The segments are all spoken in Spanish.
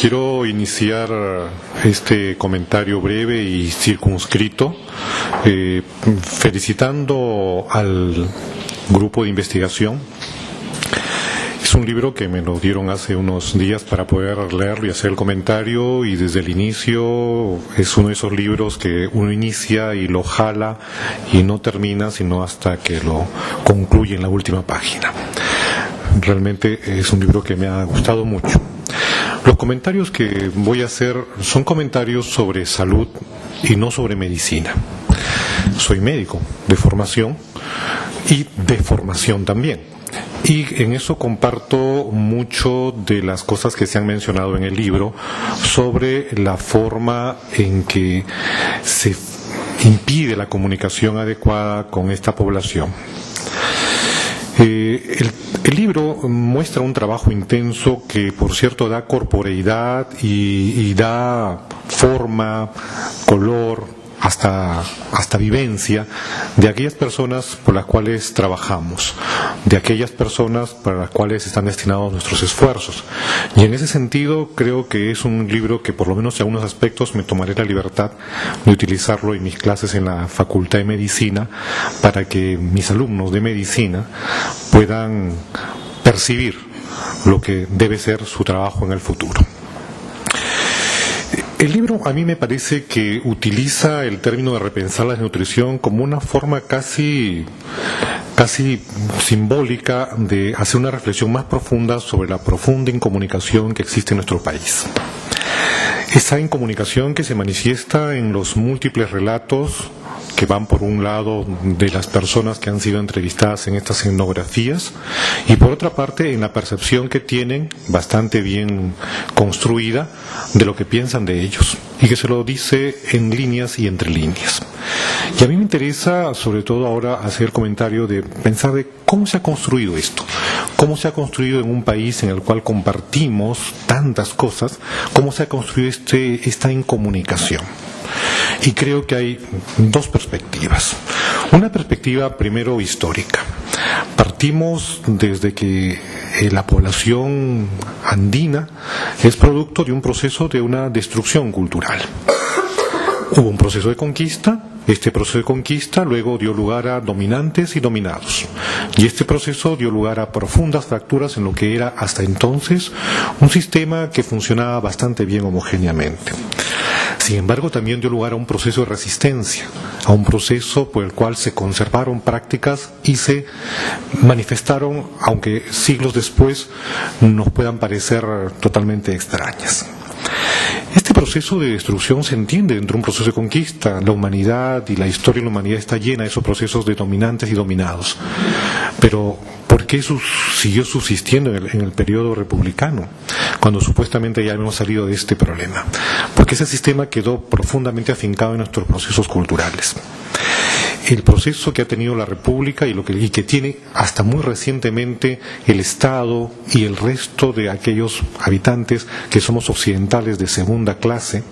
Quiero iniciar este comentario breve y circunscrito felicitando al grupo de investigación. Es un libro que me lo dieron hace unos días para poder leerlo y hacer el comentario, y desde el inicio es uno de esos libros que uno inicia y lo jala y no termina sino hasta que lo concluye en la última página. Realmente es un libro que me ha gustado mucho. Los comentarios que voy a hacer son comentarios sobre salud y no sobre medicina. Soy médico de formación y de formación también. Y en eso comparto mucho de las cosas que se han mencionado en el libro sobre la forma en que se impide la comunicación adecuada con esta población. El libro muestra un trabajo intenso que, por cierto, da corporeidad y da forma, color, hasta vivencia de aquellas personas por las cuales trabajamos, de aquellas personas para las cuales están destinados nuestros esfuerzos. Y en ese sentido creo que es un libro que, por lo menos en algunos aspectos, me tomaré la libertad de utilizarlo en mis clases en la Facultad de Medicina para que mis alumnos de medicina puedan percibir lo que debe ser su trabajo en el futuro. El libro a mí me parece que utiliza el término de repensar la nutrición como una forma casi simbólica de hacer una reflexión más profunda sobre la profunda incomunicación que existe en nuestro país. Esa incomunicación que se manifiesta en los múltiples relatos que van por un lado de las personas que han sido entrevistadas en estas etnografías y por otra parte en la percepción que tienen, bastante bien construida, de lo que piensan de ellos y que se lo dice en líneas y entre líneas. Y a mí me interesa sobre todo ahora hacer comentario de pensar de cómo se ha construido esto, cómo se ha construido en un país en el cual compartimos tantas cosas, cómo se ha construido esta incomunicación. Y creo que hay dos perspectivas. Una perspectiva primero histórica. Partimos desde que la población andina es producto de un proceso de una destrucción cultural. Hubo un proceso de conquista. Este proceso de conquista luego dio lugar a dominantes y dominados. Y este proceso dio lugar a profundas fracturas en lo que era hasta entonces un sistema que funcionaba bastante bien homogéneamente. Sin embargo, también dio lugar a un proceso de resistencia, a un proceso por el cual se conservaron prácticas y se manifestaron, aunque siglos después nos puedan parecer totalmente extrañas. Este proceso de destrucción se entiende dentro de un proceso de conquista. La humanidad y la historia de la humanidad está llena de esos procesos de dominantes y dominados. Pero, ¿por qué siguió subsistiendo en el periodo republicano, cuando supuestamente ya hemos salido de este problema? Porque ese sistema quedó profundamente afincado en nuestros procesos culturales. El proceso que ha tenido la República y que tiene hasta muy recientemente el Estado y el resto de aquellos habitantes que somos occidentales de segunda clase,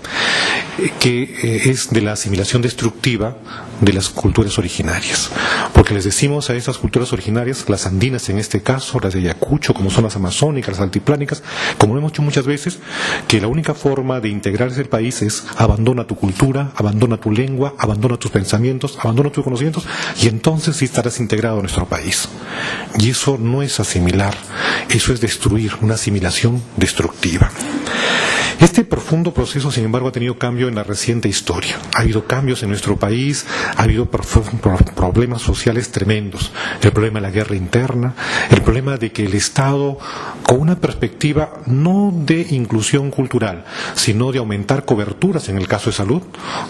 que es de la asimilación destructiva de las culturas originarias. Porque les decimos a esas culturas originarias, las andinas en este caso, las de Ayacucho, como son las amazónicas, las altiplánicas, como lo hemos dicho muchas veces, que la única forma de integrarse al país es abandona tu cultura, abandona tu lengua, abandona tus pensamientos, abandona tus conocimientos, y entonces sí estarás integrado a nuestro país. Y eso no es asimilar, eso es destruir, una asimilación destructiva. Este profundo proceso, sin embargo, ha tenido cambio en la reciente historia. Ha habido cambios en nuestro país, ha habido problemas sociales tremendos. El problema de la guerra interna, el problema de que el Estado, con una perspectiva no de inclusión cultural, sino de aumentar coberturas en el caso de salud,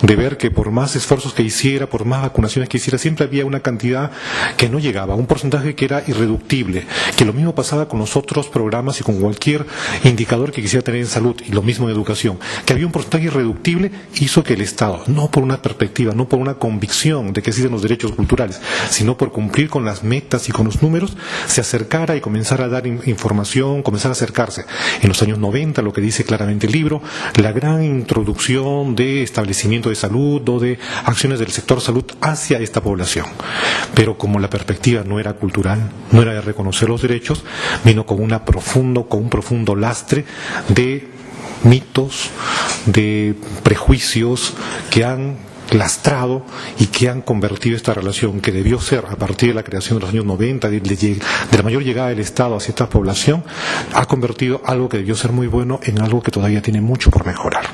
de ver que por más esfuerzos que hiciera, por más vacunaciones que hiciera, siempre había una cantidad que no llegaba, un porcentaje que era irreductible, que lo mismo pasaba con los otros programas y con cualquier indicador que quisiera tener en salud, y lo mismo en educación, que había un porcentaje irreductible, hizo que el Estado, no por una perspectiva, no por una convicción de que existen los derechos culturales, sino por cumplir con las metas y con los números, se acercara y comenzara a dar información, comenzara a acercarse. En los años 90, lo que dice claramente el libro, la gran introducción de establecimiento de salud o de acciones del sector salud hacia esta población. Pero como la perspectiva no era cultural, no era de reconocer los derechos, vino con un profundo lastre de mitos, de prejuicios que han lastrado y que han convertido esta relación que debió ser a partir de la creación de los años 90, de la mayor llegada del Estado hacia esta población, ha convertido algo que debió ser muy bueno en algo que todavía tiene mucho por mejorar.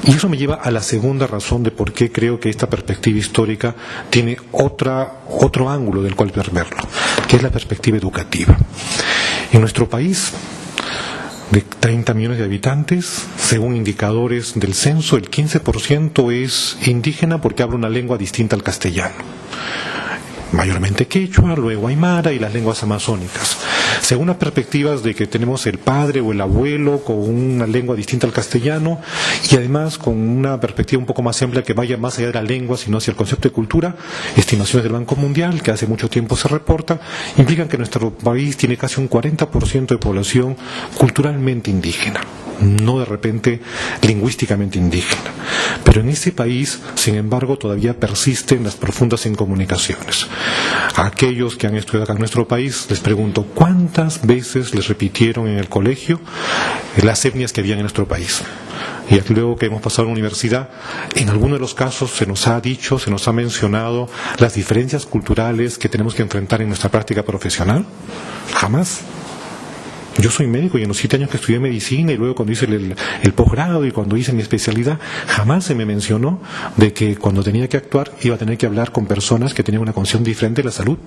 Y eso me lleva a la segunda razón de por qué creo que esta perspectiva histórica tiene otro ángulo del cual verlo, que es la perspectiva educativa. En nuestro país, de 30 millones de habitantes, según indicadores del censo, el 15% es indígena porque habla una lengua distinta al castellano. Mayormente quechua, luego aymara y las lenguas amazónicas. Según las perspectivas de que tenemos el padre o el abuelo con una lengua distinta al castellano y además con una perspectiva un poco más amplia que vaya más allá de la lengua, sino hacia el concepto de cultura, estimaciones del Banco Mundial, que hace mucho tiempo se reportan, implican que nuestro país tiene casi un 40% de población culturalmente indígena. No de repente lingüísticamente indígena. Pero en ese país, sin embargo, todavía persisten las profundas incomunicaciones. A aquellos que han estudiado acá en nuestro país, les pregunto, ¿cuántas veces les repitieron en el colegio las etnias que había en nuestro país? Y luego que hemos pasado a la universidad, en algunos de los casos se nos ha dicho, se nos ha mencionado las diferencias culturales que tenemos que enfrentar en nuestra práctica profesional. Jamás. Yo soy médico y en los 7 años que estudié medicina y luego cuando hice el posgrado y cuando hice mi especialidad, jamás se me mencionó de que cuando tenía que actuar iba a tener que hablar con personas que tenían una condición diferente de la salud,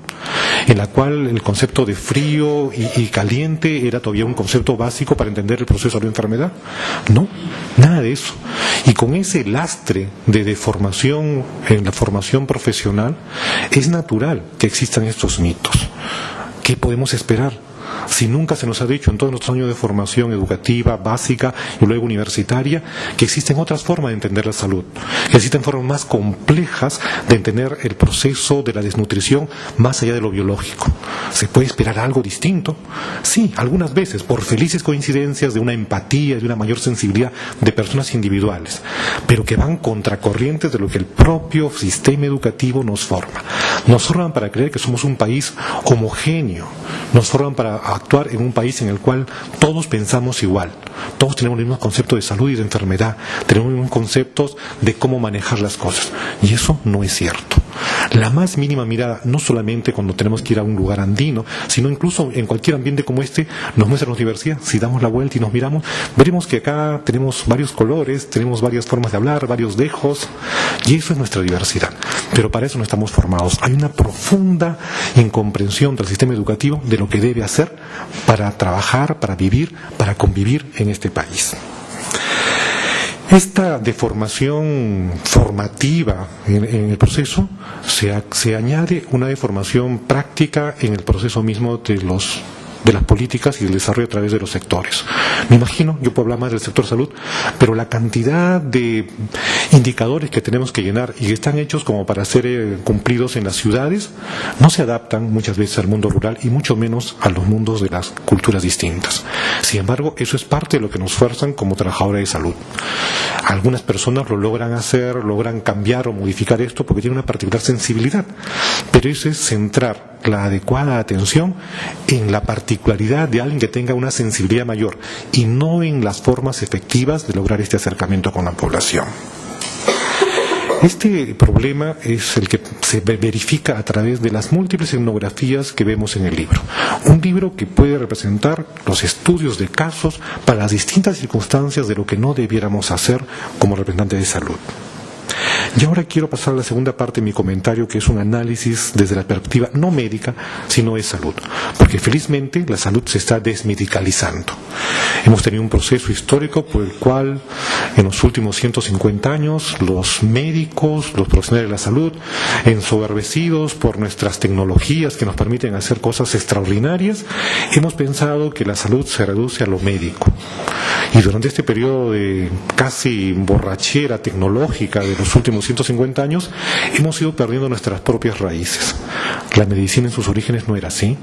en la cual el concepto de frío y caliente era todavía un concepto básico para entender el proceso de la enfermedad. No, nada de eso. Y con ese lastre de deformación en la formación profesional, es natural que existan estos mitos. ¿Qué podemos esperar? Si nunca se nos ha dicho en todos nuestros años de formación educativa, básica y luego universitaria, que existen otras formas de entender la salud, que existen formas más complejas de entender el proceso de la desnutrición más allá de lo biológico. ¿Se puede esperar algo distinto? Sí, algunas veces, por felices coincidencias de una empatía, de una mayor sensibilidad de personas individuales, pero que van contracorrientes de lo que el propio sistema educativo nos forma. Nos forman para creer que somos un país homogéneo, nos forman para actuar en un país en el cual todos pensamos igual, todos tenemos los mismos conceptos de salud y de enfermedad, tenemos los mismos conceptos de cómo manejar las cosas, y eso no es cierto. La más mínima mirada, no solamente cuando tenemos que ir a un lugar andino, sino incluso en cualquier ambiente como este, nos muestra la diversidad. Si damos la vuelta y nos miramos, veremos que acá tenemos varios colores, tenemos varias formas de hablar, varios dejos, y eso es nuestra diversidad. Pero para eso no estamos formados. Hay una profunda incomprensión del sistema educativo de lo que debe hacer para trabajar, para vivir, para convivir en este país. Esta deformación formativa en el proceso se añade una deformación práctica en el proceso mismo de las políticas y del desarrollo a través de los sectores. Me imagino, yo puedo hablar más del sector salud, pero la cantidad de indicadores que tenemos que llenar y que están hechos como para ser cumplidos en las ciudades, no se adaptan muchas veces al mundo rural y mucho menos a los mundos de las culturas distintas. Sin embargo, eso es parte de lo que nos fuerzan como trabajadores de salud. Algunas personas lo logran hacer, logran cambiar o modificar esto porque tienen una particular sensibilidad, pero eso es centrar la adecuada atención en la particularidad de alguien que tenga una sensibilidad mayor y no en las formas efectivas de lograr este acercamiento con la población. Este problema es el que se verifica a través de las múltiples etnografías que vemos en el libro. Un libro que puede representar los estudios de casos para las distintas circunstancias de lo que no debiéramos hacer como representantes de salud. Y ahora quiero pasar a la segunda parte de mi comentario, que es un análisis desde la perspectiva no médica, sino de salud. Porque felizmente la salud se está desmedicalizando. Hemos tenido un proceso histórico por el cual en los últimos 150 años los médicos, los profesionales de la salud, ensoberbecidos por nuestras tecnologías que nos permiten hacer cosas extraordinarias, hemos pensado que la salud se reduce a lo médico. Y durante este periodo de casi borrachera tecnológica de los últimos 150 años, hemos ido perdiendo nuestras propias raíces. La medicina en sus orígenes no era así.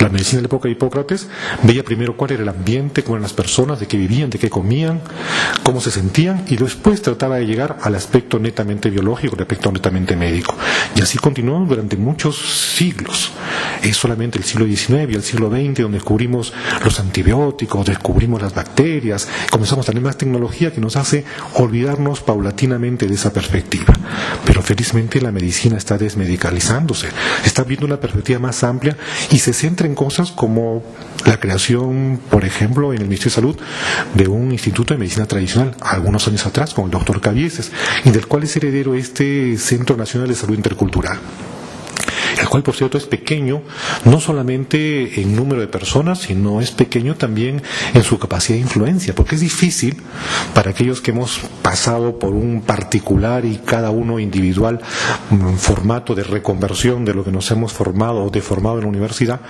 La medicina de la época de Hipócrates veía primero cuál era el ambiente, cómo eran las personas, de qué vivían, de qué comían, cómo se sentían, y después trataba de llegar al aspecto netamente biológico, al aspecto netamente médico. Y así continuó durante muchos siglos. es solamente el siglo XIX y el siglo XX donde descubrimos los antibióticos, descubrimos las bacterias, comenzamos a tener más tecnología que nos hace olvidarnos paulatinamente de esa perspectiva. Pero felizmente la medicina está desmedicalizándose, está viendo una perspectiva más amplia y se centra en cosas como la creación, por ejemplo, en el Ministerio de Salud, de un instituto de medicina tradicional, algunos años atrás, con el doctor Cabieses, y del cual es heredero este Centro Nacional de Salud Intercultural, el cual, por cierto, es pequeño no solamente en número de personas, sino es pequeño también en su capacidad de influencia, porque es difícil para aquellos que hemos pasado por un particular y cada uno individual formato de reconversión de lo que nos hemos formado o deformado en la universidad,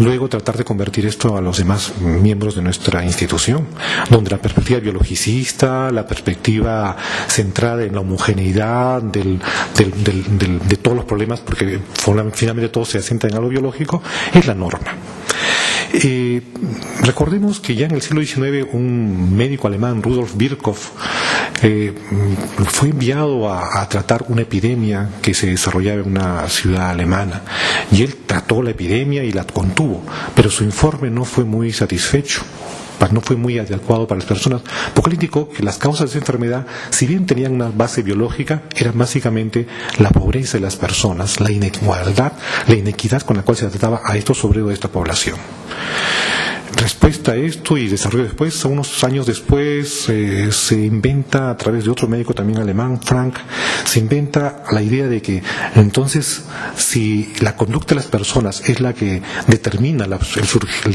luego tratar de convertir esto a los demás miembros de nuestra institución, donde la perspectiva biologicista, la perspectiva centrada en la homogeneidad de todos los problemas, porque finalmente todo se asienta en algo biológico, es la norma. Recordemos que ya en el siglo XIX un médico alemán, Rudolf Virchow, fue enviado a tratar una epidemia que se desarrollaba en una ciudad alemana, y él trató la epidemia y la contuvo, pero su informe no fue muy satisfecho, no fue muy adecuado para las personas, porque él indicó que las causas de esa enfermedad, si bien tenían una base biológica, eran básicamente la pobreza de las personas, la inigualdad, la inequidad con la cual se trataba a estos obreros de esta población. Respuesta a esto y desarrollo después, unos años después, se inventa a través de otro médico también alemán, Frank, se inventa la idea de que entonces si la conducta de las personas es la que determina el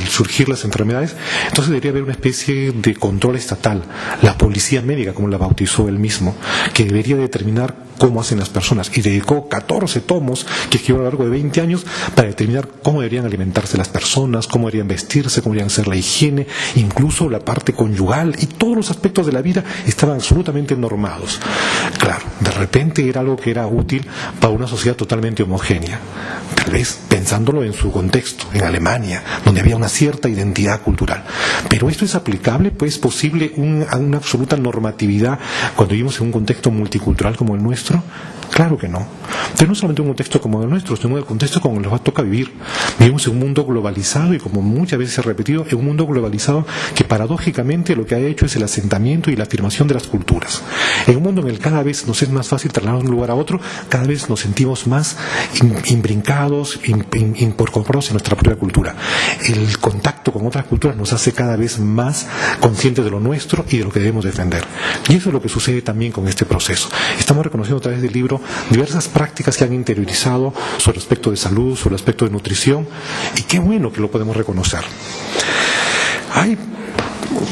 surgir las enfermedades, entonces debería haber una especie de control estatal, la policía médica, como la bautizó él mismo, que debería determinar cómo hacen las personas, y dedicó 14 tomos que escribió a lo largo de 20 años para determinar cómo deberían alimentarse las personas, cómo deberían vestirse, cómo deberían hacer la higiene, incluso la parte conyugal, y todos los aspectos de la vida estaban absolutamente normados. Claro, de repente era algo que era útil para una sociedad totalmente homogénea, tal vez pensándolo en su contexto, en Alemania, donde había una cierta identidad cultural. Pero esto es aplicable, pues, posible a una absoluta normatividad cuando vivimos en un contexto multicultural como el nuestro. Claro que no. Pero no solamente un contexto como el nuestro, sino el contexto como nos toca vivir. Vivimos en un mundo globalizado, y como muchas veces se ha repetido, en un mundo globalizado que paradójicamente lo que ha hecho es el asentamiento y la afirmación de las culturas. En un mundo en el que cada vez nos es más fácil trasladar de un lugar a otro, cada vez nos sentimos más imbrincados, incorporados en nuestra propia cultura. El contacto con otras culturas nos hace cada vez más conscientes de lo nuestro y de lo que debemos defender. Y eso es lo que sucede también con este proceso. Estamos reconociendo a través del libro diversas prácticas que han interiorizado sobre el aspecto de salud, sobre el aspecto de nutrición, y qué bueno que lo podemos reconocer. Hay,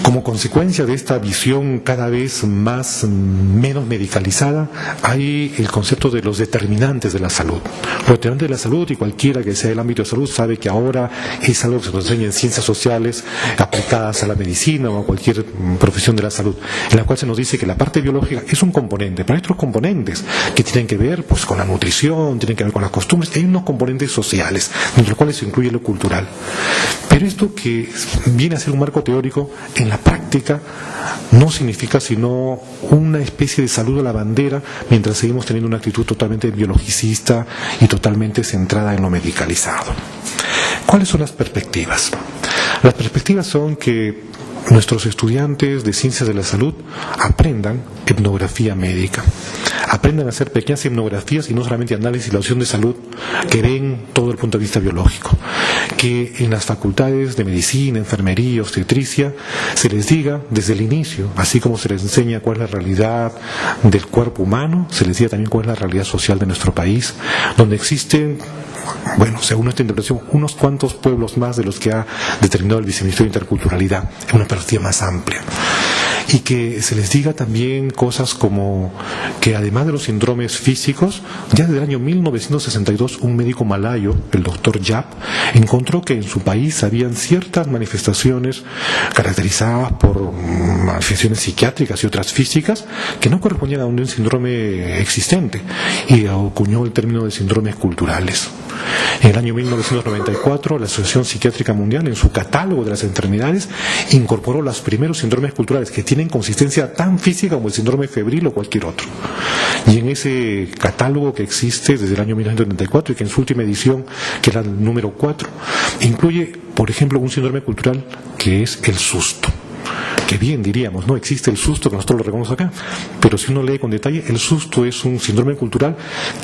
como consecuencia de esta visión cada vez menos medicalizada, hay el concepto de los determinantes de la salud. Los determinantes de la salud, y cualquiera que sea el ámbito de salud sabe que ahora es algo que se nos enseña en ciencias sociales aplicadas a la medicina o a cualquier profesión de la salud, en la cual se nos dice que la parte biológica es un componente, pero hay otros componentes que tienen que ver, pues, con la nutrición, tienen que ver con las costumbres, hay unos componentes sociales, entre los cuales se incluye lo cultural. Pero esto, que viene a ser un marco teórico, en la práctica no significa sino una especie de saludo a la bandera, mientras seguimos teniendo una actitud totalmente biologicista y totalmente centrada en lo medicalizado. ¿Cuáles son las perspectivas? Las perspectivas son que nuestros estudiantes de ciencias de la salud aprendan etnografía médica, aprendan a hacer pequeñas etnografías y no solamente análisis y evaluación de salud que ven todo el punto de vista biológico, que en las facultades de medicina, enfermería, obstetricia se les diga desde el inicio, así como se les enseña cuál es la realidad del cuerpo humano, se les diga también cuál es la realidad social de nuestro país, donde existen, bueno, según nuestra interpretación, unos cuantos pueblos más de los que ha determinado el Viceministerio de Interculturalidad, en una perspectiva más amplia. Y que se les diga también cosas como que, además de los síndromes físicos, ya desde el año 1962 un médico malayo, el doctor Yap, encontró que en su país habían ciertas manifestaciones caracterizadas por manifestaciones psiquiátricas y otras físicas que no correspondían a un síndrome existente, y acuñó el término de síndromes culturales. En el año 1994, la Asociación Psiquiátrica Mundial, en su catálogo de las enfermedades, incorporó los primeros síndromes culturales que tienen consistencia tan física como el síndrome febril o cualquier otro. Y en ese catálogo que existe desde el año 1994 y que en su última edición, que era el número 4, incluye, por ejemplo, un síndrome cultural que es el susto. Que bien diríamos, no existe el susto, que nosotros lo recordamos acá, pero si uno lee con detalle, el susto es un síndrome cultural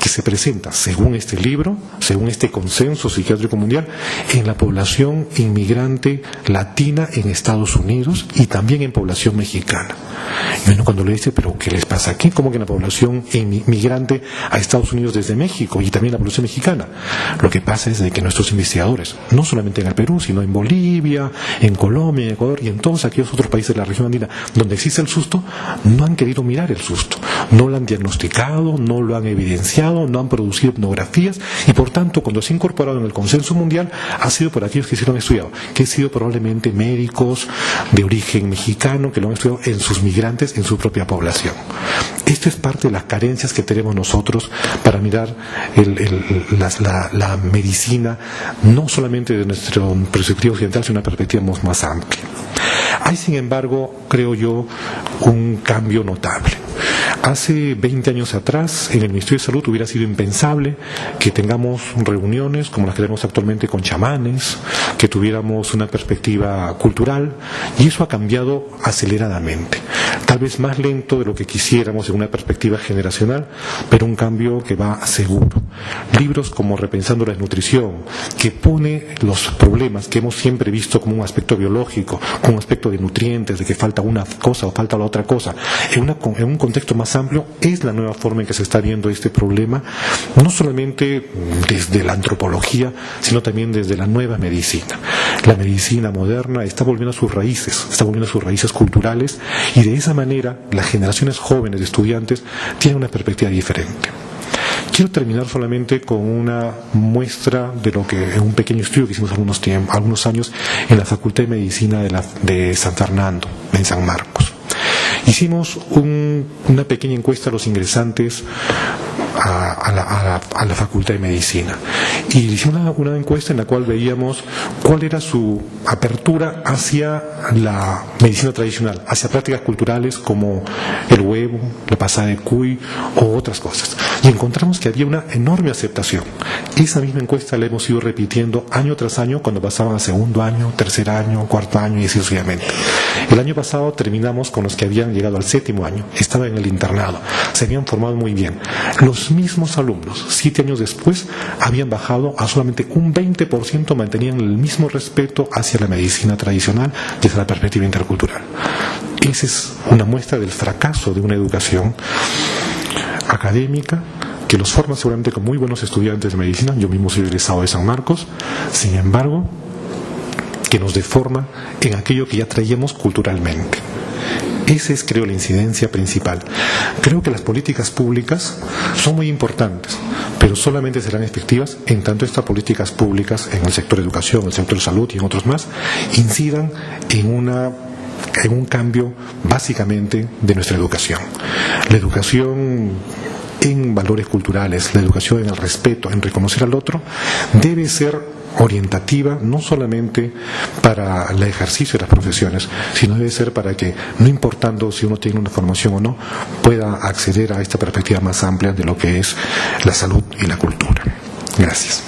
que se presenta, según este libro, según este consenso psiquiátrico mundial, en la población inmigrante latina en Estados Unidos y también en población mexicana. Y uno cuando le dice, pero ¿qué les pasa aquí? ¿Cómo que en la población inmigrante a Estados Unidos desde México y también la población mexicana? Lo que pasa es de que nuestros investigadores, no solamente en el Perú, sino en Bolivia, en Colombia, en Ecuador y en todos aquellos otros países de la región andina donde existe el susto, no han querido mirar el susto, no lo han diagnosticado, no lo han evidenciado, no han producido etnografías y por tanto cuando se ha incorporado en el consenso mundial ha sido por aquellos que sí lo han estudiado, que han sido probablemente médicos de origen mexicano que lo han estudiado en sus migrantes, en su propia población. Esto es parte de las carencias que tenemos nosotros para mirar la medicina no solamente de nuestro perspectiva occidental, sino una perspectiva más amplia. Hay, sin embargo, creo yo, un cambio notable. Hace 20 años atrás, en el Ministerio de Salud hubiera sido impensable que tengamos reuniones como las que tenemos actualmente con chamanes, que tuviéramos una perspectiva cultural, y eso ha cambiado aceleradamente. Tal vez más lento de lo que quisiéramos en una perspectiva generacional, pero un cambio que va seguro. Libros como Repensando la Desnutrición, que pone los problemas que hemos siempre visto como un aspecto biológico, como un aspecto de nutrientes, de que falta una cosa o falta la otra cosa, en un contexto más amplio, es la nueva forma en que se está viendo este problema, no solamente desde la antropología, sino también desde la nueva medicina. La medicina moderna está volviendo a sus raíces culturales, y de esa manera las generaciones jóvenes de estudiantes tienen una perspectiva diferente. Quiero terminar solamente con una muestra de lo que, en un pequeño estudio que hicimos algunos años en la Facultad de Medicina de San Fernando, en San Marcos. Hicimos una pequeña encuesta a los ingresantes a la Facultad de Medicina, y hicimos una encuesta en la cual veíamos cuál era su apertura hacia la medicina tradicional, hacia prácticas culturales como el huevo, la pasada de cuy o otras cosas, y encontramos que había una enorme aceptación. Esa misma encuesta la hemos ido repitiendo año tras año cuando pasaban a segundo año, tercer año, cuarto año y así sucesivamente. El año pasado terminamos con los que habían llegado al séptimo año, estaban en el internado, se habían formado muy bien. Los mismos alumnos, 7 años después, habían bajado a solamente un 20%, mantenían el mismo respeto hacia la medicina tradicional y hacia la perspectiva intercultural. Esa es una muestra del fracaso de una educación académica que los forma seguramente con muy buenos estudiantes de medicina. Yo mismo soy egresado de San Marcos, sin embargo, que nos deforma en aquello que ya traíamos culturalmente. Esa es, creo, la incidencia principal. Creo que las políticas públicas son muy importantes, pero solamente serán efectivas en tanto estas políticas públicas en el sector de educación, en el sector de salud y en otros más, incidan en un cambio básicamente de nuestra educación. La educación en valores culturales, la educación en el respeto, en reconocer al otro, debe ser orientativa no solamente para el ejercicio de las profesiones, sino debe ser para que, no importando si uno tiene una formación o no, pueda acceder a esta perspectiva más amplia de lo que es la salud y la cultura. Gracias.